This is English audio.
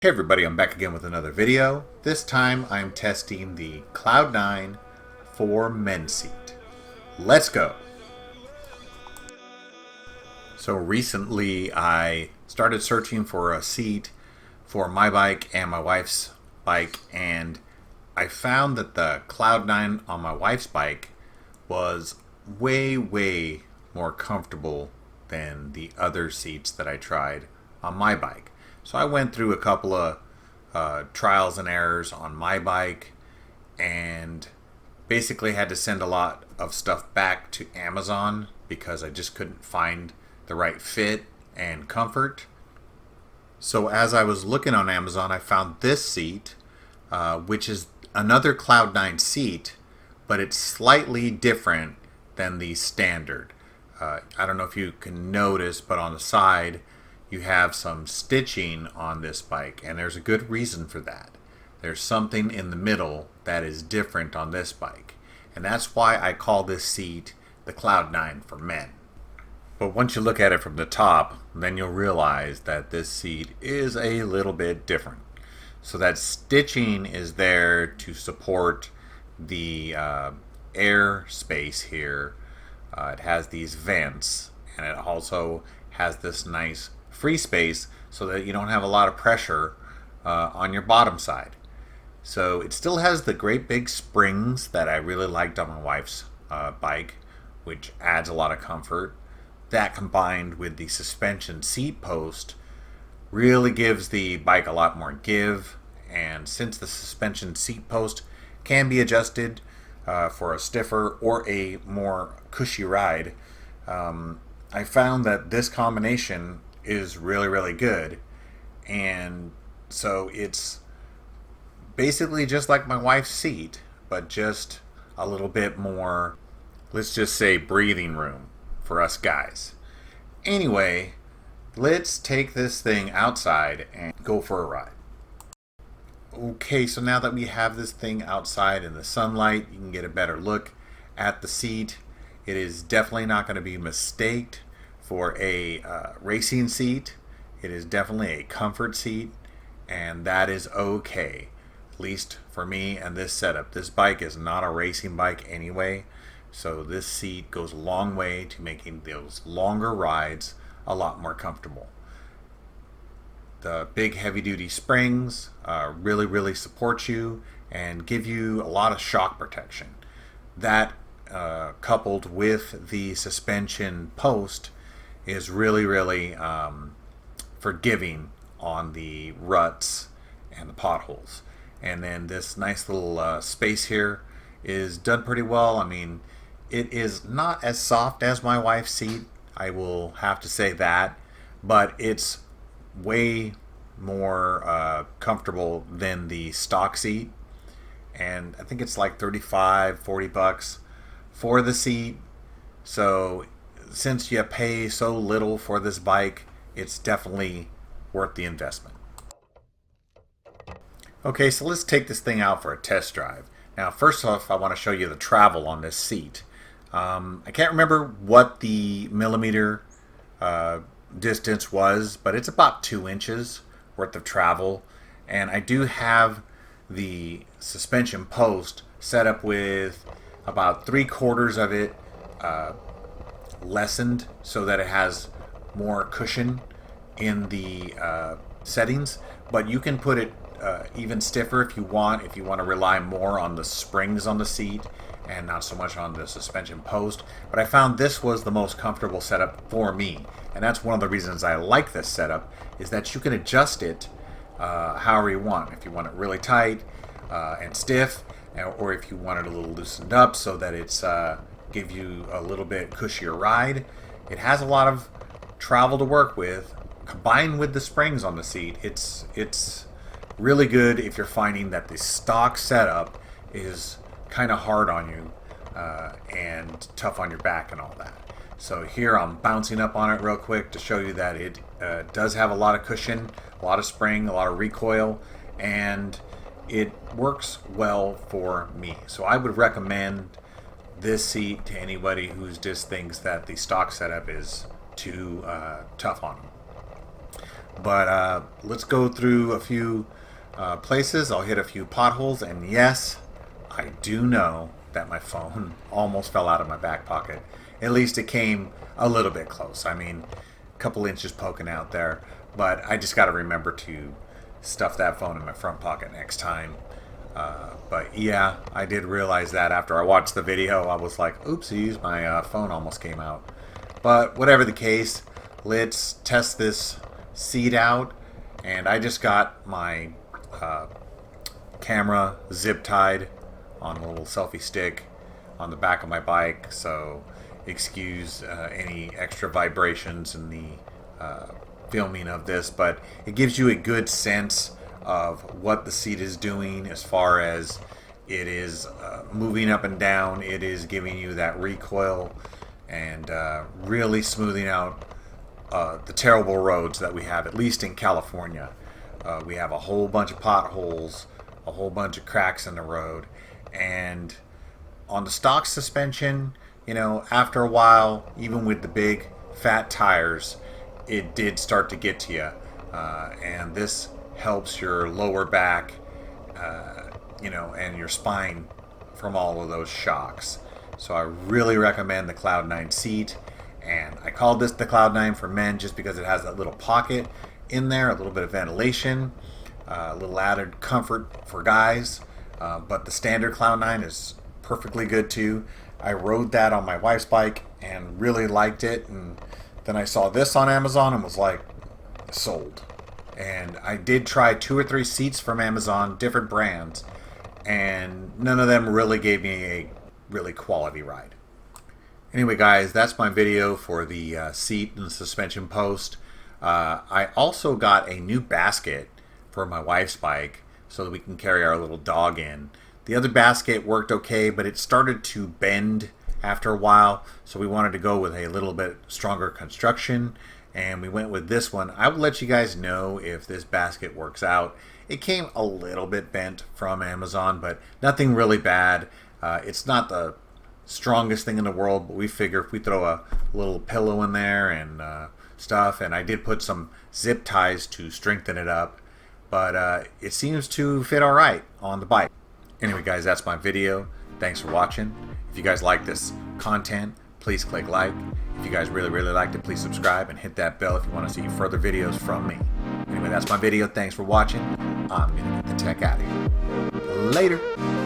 Hey everybody, I'm back again with another video. This time I'm testing the Cloud9 for Men seat. Let's go! So recently I started searching for a seat for my bike and my wife's bike, and I found that the Cloud9 on my wife's bike was way more comfortable than the other seats that I tried on my bike. So I went through a couple of trials and errors on my bike and basically had to send a lot of stuff back to Amazon because I just couldn't find the right fit and comfort. So as I was looking on Amazon, I found this seat, which is another Cloud9 seat, but it's slightly different than the standard. I don't know if you can notice, but on the side you have some stitching on this bike, and there's a good reason for that. There's something in the middle that is different on this bike, and that's why I call this seat the Cloud9 for Men. But once you look at it from the top, then you'll realize that this seat is a little bit different. So that stitching is there to support the air space here. It has these vents, and it also has this nice free space so that you don't have a lot of pressure on your bottom side. So it still has the great big springs that I really liked on my wife's bike, which adds a lot of comfort. That combined with the suspension seat post really gives the bike a lot more give, and since the suspension seat post can be adjusted for a stiffer or a more cushy ride, I found that this combination is really good. And so it's basically just like my wife's seat, but just a little bit more, let's just say, breathing room for us guys. Anyway, let's take this thing outside and go for a ride. Okay, so now that we have this thing outside in the sunlight, you can get a better look at the seat. It is definitely not going to be mistaked for a racing seat. It is definitely a comfort seat, and that is okay, at least for me and this setup. This bike is not a racing bike anyway, so this seat goes a long way to making those longer rides a lot more comfortable. The big heavy-duty springs really support you and give you a lot of shock protection. That coupled with the suspension post is really forgiving on the ruts and the potholes. And then this nice little space here is done pretty well. I mean, it is not as soft as my wife's seat, I will have to say that, but it's way more comfortable than the stock seat. And I think it's like $35-40 for the seat. So since you pay so little for this bike, it's definitely worth the investment. Okay, so let's take this thing out for a test drive. Now, first off, I want to show you the travel on this seat. I can't remember what the millimeter distance was, but it's about 2 inches worth of travel. And I do have the suspension post set up with about 3/4 of it lessened so that it has more cushion in the settings, but you can put it even stiffer if you want to rely more on the springs on the seat and not so much on the suspension post. But I found this was the most comfortable setup for me, and that's one of the reasons I like this setup, is that you can adjust it however you want. If you want it really tight and stiff, or if you want it a little loosened up so that it's give you a little bit cushier ride. It has a lot of travel to work with. Combined with the springs on the seat, it's really good if you're finding that the stock setup is kind of hard on you and tough on your back and all that. So here I'm bouncing up on it real quick to show you that it does have a lot of cushion, a lot of spring, a lot of recoil, and it works well for me. So I would recommend this seat to anybody who just thinks that the stock setup is too tough on them. But let's go through a few places. I'll hit a few potholes, and yes, I do know that my phone almost fell out of my back pocket. At least it came a little bit close. I mean, a couple inches poking out there. But I just got to remember to stuff that phone in my front pocket next time. But yeah, I did realize that after I watched the video. I was like, oopsies, my phone almost came out. But whatever the case, let's test this seat out. And I just got my camera zip tied on a little selfie stick on the back of my bike, so excuse any extra vibrations in the filming of this, but it gives you a good sense of what the seat is doing as far as it is moving up and down. It is giving you that recoil and really smoothing out the terrible roads that we have, at least in California. We have a whole bunch of potholes, a whole bunch of cracks in the road, and on the stock suspension, you know, after a while, even with the big fat tires, it did start to get to you, and this helps your lower back, you know, and your spine from all of those shocks. So I really recommend the Cloud9 seat, and I called this the Cloud9 for men just because it has that little pocket in there, a little bit of ventilation, a little added comfort for guys. But the standard Cloud9 is perfectly good too. I rode that on my wife's bike and really liked it, and then I saw this on Amazon and was like, sold. And I did try 2 or 3 seats from Amazon, different brands, and none of them really gave me a really quality ride. Anyway guys, that's my video for the seat and suspension post. I also got a new basket for my wife's bike so that we can carry our little dog in. The other basket worked okay, but it started to bend after a while, so we wanted to go with a little bit stronger construction, and we went with this one. I will let you guys know if this basket works out. It came a little bit bent from Amazon, but nothing really bad. It's not the strongest thing in the world, but we figure if we throw a little pillow in there and stuff, and I did put some zip ties to strengthen it up, but it seems to fit all right on the bike. Anyway guys, that's my video. Thanks for watching. If you guys like this content, please click like. If you guys really liked it, please subscribe and hit that bell if you want to see further videos from me. Anyway, that's my video. Thanks for watching. I'm gonna get the tech out of here. Later.